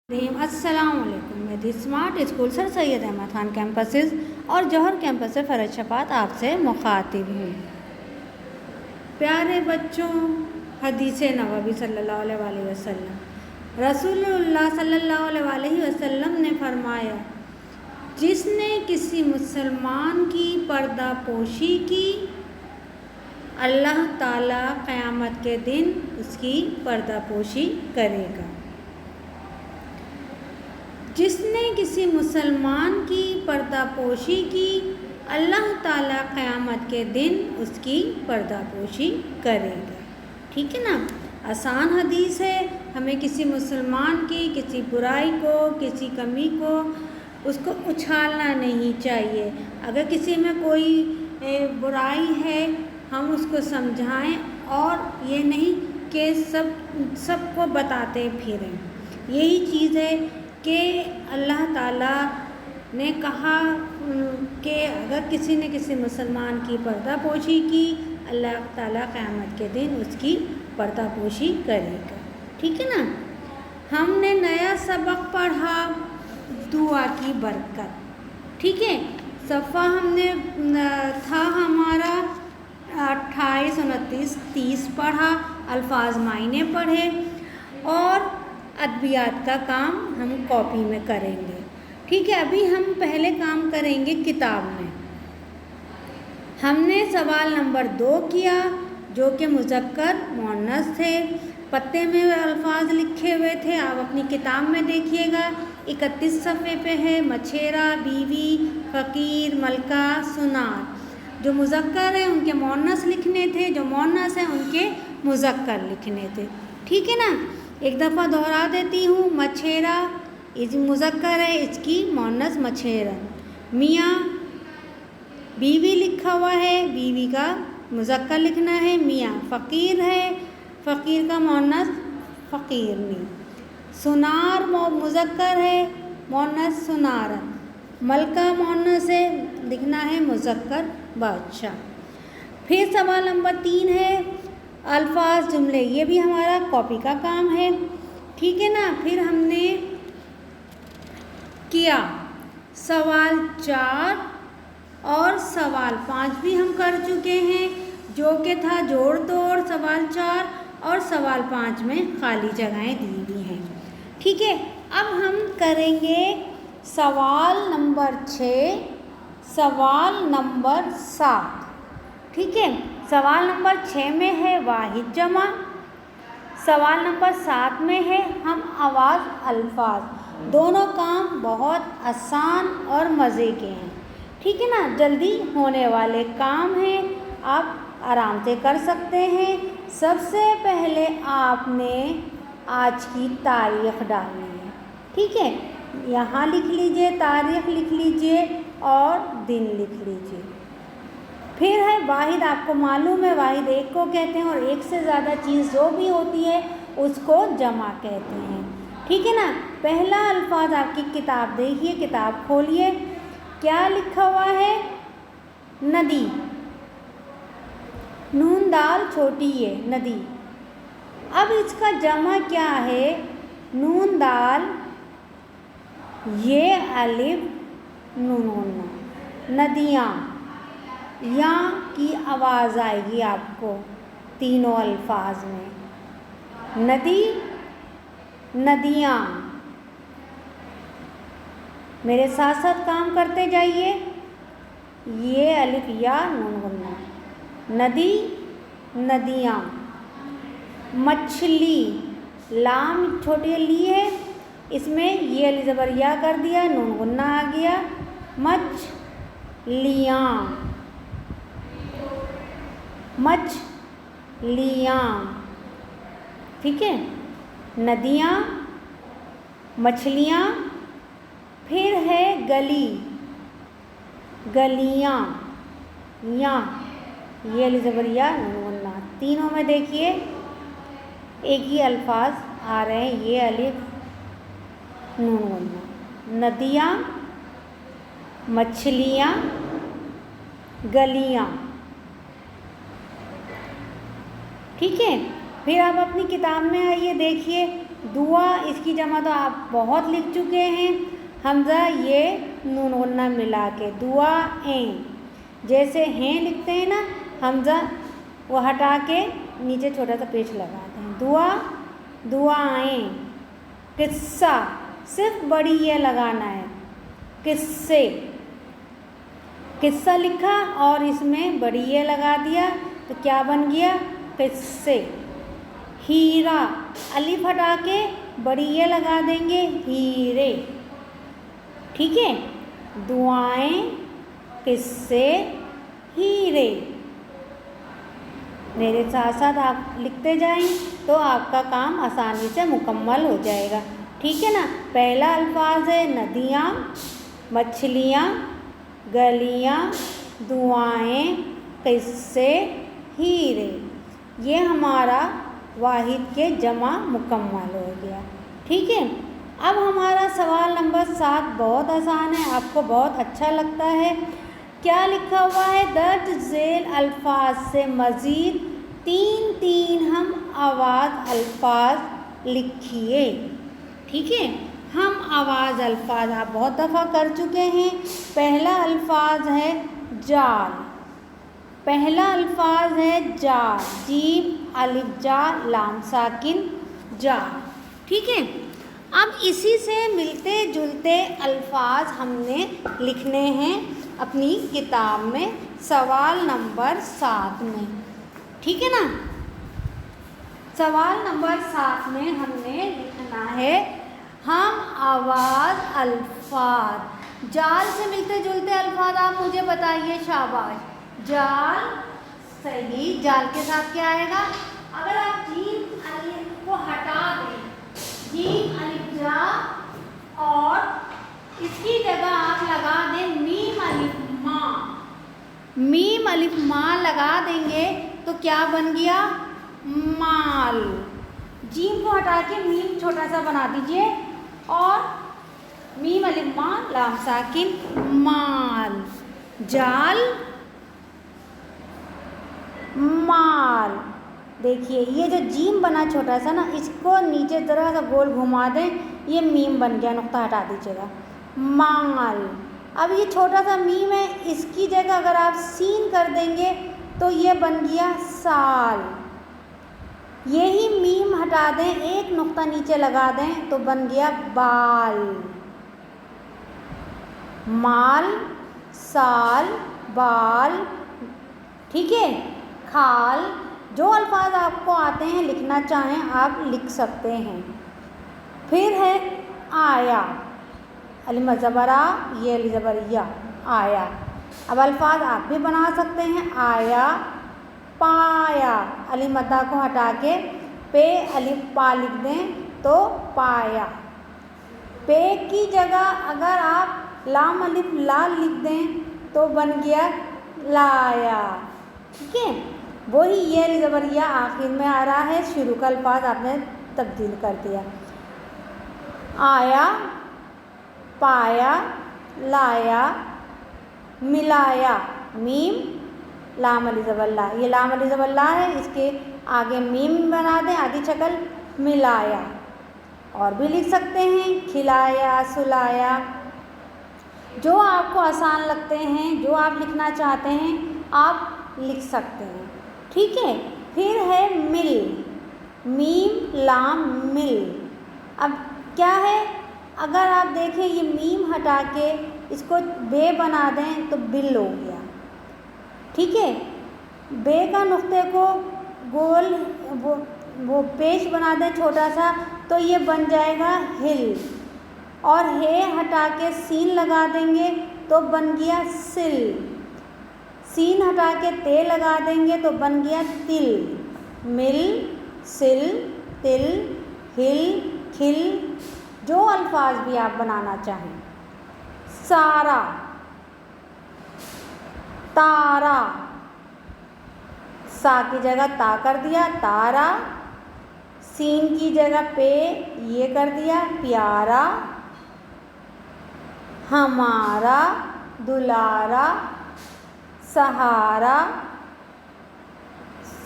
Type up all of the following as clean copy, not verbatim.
अस्सलाम वालेकुम। मैं the smart school sir Syed Ahmad Khan campuses और जौहर कैंपस से फ़रज शफात आपसे मुखातिब हूँ। प्यारे बच्चों, हदीस नबवी सल्लल्लाहु अलैहि वसल्लम, रसूलुल्लाह सल्लल्लाहु अलैहि वसल्लम ने फरमाया, जिसने किसी मुसलमान की पर्दापोशी की, अल्लाह ताला क़यामत के दिन उसकी पर्दापोशी करेगा। जिसने किसी मुसलमान की पर्दापोशी की, अल्लाह ताला क़यामत के दिन उसकी पर्दापोशी करेगा। ठीक है ना। आसान हदीस है। हमें किसी मुसलमान की किसी बुराई को, किसी कमी को, उसको उछालना नहीं चाहिए। अगर किसी में कोई बुराई है, हम उसको समझाएं और ये नहीं कि सबको बताते फिरें। यही चीज़ है कि अल्लाह ताला ने कहा कि अगर किसी ने किसी मुसलमान की पर्दापोशी की, अल्लाह ताला क़यामत के दिन उसकी पर्दापोशी करेगा। ठीक है ना। हमने नया सबक पढ़ा, दुआ की बरकत। ठीक है। सफ़ा हमने था हमारा 28, 29, 30 पढ़ा, अल्फाज मायने पढ़े और अदबियात का काम हम कॉपी में करेंगे। ठीक है। अभी हम पहले काम करेंगे किताब में। हमने सवाल नंबर 2 किया, जो कि मुज़क्कर मुअन्नस थे। पत्ते में अल्फाज लिखे हुए थे, आप अपनी किताब में देखिएगा। 31 सफ़े पे है। मछेरा, बीवी, फ़कीर, मलका, सुनार। जो मुज़क्कर हैं उनके मुअन्नस लिखने थे, जो मुअन्नस हैं उनके मुज़क्कर लिखने थे। ठीक है ना। एक दफ़ा दोहरा देती हूँ। मछेरा इस मुज़क्कर है, इसकी मुअन्नस मछेरन। मियाँ, बीवी लिखा हुआ है, बीवी का मुज़क्कर लिखना है मियाँ। फ़कीर है, फ़कीर का मुअन्नस फ़कीरनी। सुनार मुज़क्कर है, मुअन्नस सुनारन। मलका मुअन्नस है, लिखना है मुज़क्कर बादशाह। फिर सवाल नंबर 3 है अल्फाज जुमले। ये भी हमारा कॉपी का काम है। ठीक है ना। फिर हमने किया सवाल 4 और सवाल 5 भी हम कर चुके हैं, जो कि था जोड़ तोड़। सवाल 4 और सवाल 5 में खाली जगहें दी हुई हैं। ठीक है। अब हम करेंगे सवाल नंबर 6, सवाल नंबर 7। ठीक है। सवाल नंबर 6 में है वाहिद जमा, सवाल नंबर 7 में है हम आवाज़ अल्फाज। दोनों काम बहुत आसान और मज़े के हैं। ठीक है ना। जल्दी होने वाले काम हैं, आप आराम से कर सकते हैं। सबसे पहले आपने आज की तारीख़ डालनी है। ठीक है। यहाँ लिख लीजिए, तारीख़ लिख लीजिए और दिन लिख लीजिए। फिर है वाहिद। आपको मालूम है वाहिद एक को कहते हैं और एक से ज़्यादा चीज़ जो भी होती है उसको जमा कहते हैं। ठीक है ना। पहला अल्फाज आपकी किताब देखिए, किताब खोलिए। क्या लिखा हुआ है? नदी। नून दाल छोटी है, नदी। अब इसका जमा क्या है? नून दाल, ये अलिफ नून गुन्ना। नदियाँ, यहाँ की आवाज़ आएगी आपको तीनों अल्फाज में। नदी, नदियाँ। मेरे साथ साथ काम करते जाइए। ये अलिफ या नून गुन्ना। नदी, नदियाँ। मछली, लाम छोटी ली है, इसमें ये अली ज़बर या कर दिया, नून गुन्ना आ गया। मछलियाँ, मछलियाँ। ठीक है। नदियाँ, मछलियाँ। फिर है गली, गलियाँ, या ये अली ज़बर या नून गुन्ना। तीनों में देखिए एक ही अल्फाज आ रहे हैं, ये अलिफ नून गुन्ना। नदियाँ, मछलियाँ, गलियाँ। ठीक है। फिर आप अपनी किताब में आइए, देखिए दुआ, इसकी जमा तो आप बहुत लिख चुके हैं। हमज़ा ये नून गुन्ना मिला के दुआएं, जैसे हैं लिखते हैं ना, हमज़ा वो हटा के नीचे छोटा सा पेच लगाते हैं। दुआ, दुआएं। किस्सा, सिर्फ बड़ी ये लगाना है, किस्से। किस्सा लिखा और इसमें बड़ी ये लगा दिया तो क्या बन गया, किस्से। हीरा, अलिफ हटा के बड़ी ये लगा देंगे, हीरे। ठीक है, दुआएं, किस्से, हीरे। मेरे साथ साथ आप लिखते जाएं तो आपका काम आसानी से मुकम्मल हो जाएगा। ठीक है ना। पहला अल्फाज है नदियाँ, मछलियाँ, गलियाँ, दुआएं, किस्से, हीरे। ये हमारा वाहिद के जमा मुकम्मल हो गया। ठीक है। अब हमारा सवाल नंबर 7 बहुत आसान है, आपको बहुत अच्छा लगता है। क्या लिखा हुआ है, दर्ज झेल अल्फाज से मज़ीद 3 हम आवाज़ अल्फाज लिखिए। ठीक है, हम आवाज़ अल्फाज आप बहुत दफ़ा कर चुके हैं। पहला अल्फाज है जाल, पहला अल्फाज है जाल, जीम अलिफ जा लाम साकिन जाल। ठीक है, अब इसी से मिलते जुलते अल्फाज हमने लिखने हैं अपनी किताब में सवाल नंबर 7 में। ठीक है ना। सवाल नंबर 7 में हमने लिखना है, हम आवाज़ अल्फाज, जाल से मिलते जुलते अल्फाज आप मुझे बताइए। शाबाश, जाल सही। जाल के साथ क्या आएगा, अगर आप जीम अलिफ को हटा दें, जीम अलिफ जा, और इसकी जगह आप लगा दें मीम अलिफ माँ, मीम अलिफ माँ लगा देंगे तो क्या बन गया, माल। जीम को हटा के मीम छोटा सा बना दीजिए और मीम अलिफ माँ लाम साकिन माल, जाल, माल। देखिए ये जो जीम बना छोटा सा ना, इसको नीचे ज़रा सा गोल घुमा दें, ये मीम बन गया, नुक्ता हटा दीजिएगा, माल। अब ये छोटा सा मीम है, इसकी जगह अगर आप सीन कर देंगे तो ये बन गया साल। यही मीम हटा दें, एक नुक्ता नीचे लगा दें तो बन गया बाल, माल, साल, बाल। ठीक है, खाल। जो अल्फाज आपको आते हैं लिखना चाहें आप लिख सकते हैं। फिर है आया, अलिफ ज़बरा, ये अलिफ ज़बर या, आया। अब अल्फाज आप भी बना सकते हैं, आया, पाया, अलिफ मद्दा को हटा के पे अलिफ पा लिख दें तो पाया। पे की जगह अगर आप लाम अलिफ ला लिख दें तो बन गया लाया। ठीक है, वही ये अलिफ ज़बर या आखिर में आ रहा है, शुरू का अल्फाज आपने तब्दील कर दिया। आया, पाया, लाया, मिलाया, मीम लाम अलिफ ज़बर ला, ये लाम अलिफ ज़बर ला है, इसके आगे मीम बना दें आधी शक्ल, मिलाया। और भी लिख सकते हैं, खिलाया, सुलाया। जो आपको आसान लगते हैं, जो आप लिखना चाहते हैं आप लिख सकते हैं। ठीक है, फिर है मिल, मीम लाम मिल। अब क्या है, अगर आप देखें ये मीम हटा के इसको बे बना दें तो बिल हो गया। ठीक है, बे का नुक्ते को गोल वो पेश बना दें छोटा सा तो ये बन जाएगा हिल, और हे हटा के सीन लगा देंगे तो बन गया सिल, सीन हटा के ते लगा देंगे तो बन गया तिल। मिल, सिल, तिल, हिल, खिल। जो अल्फाज भी आप बनाना चाहें। सारा, तारा, सा की जगह ता कर दिया, तारा। सीन की जगह पे ये कर दिया, प्यारा। हमारा, दुलारा, सहारा।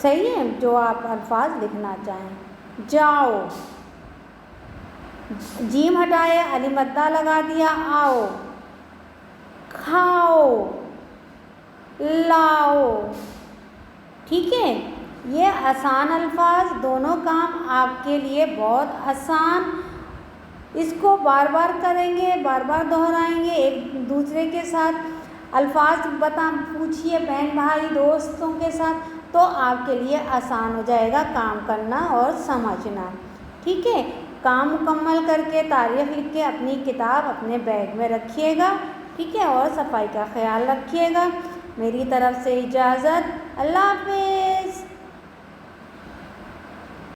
सही है, जो आप अल्फाज लिखना चाहें। जाओ, जीम हटाए, अली मद्दा लगा दिया, आओ, खाओ, लाओ। ठीक है, ये आसान अल्फाज, दोनों काम आपके लिए बहुत आसान। इसको बार बार करेंगे, बार बार दोहराएंगे एक दूसरे के साथ, अल्फाज पूछिए बहन भाई दोस्तों के साथ, तो आपके लिए आसान हो जाएगा काम करना और समझना। ठीक है, काम मुकम्मल करके तारीख लिख के अपनी किताब अपने बैग में रखिएगा। ठीक है, और सफाई का ख्याल रखिएगा। मेरी तरफ से इजाज़त, अल्लाह हाफ़िज़।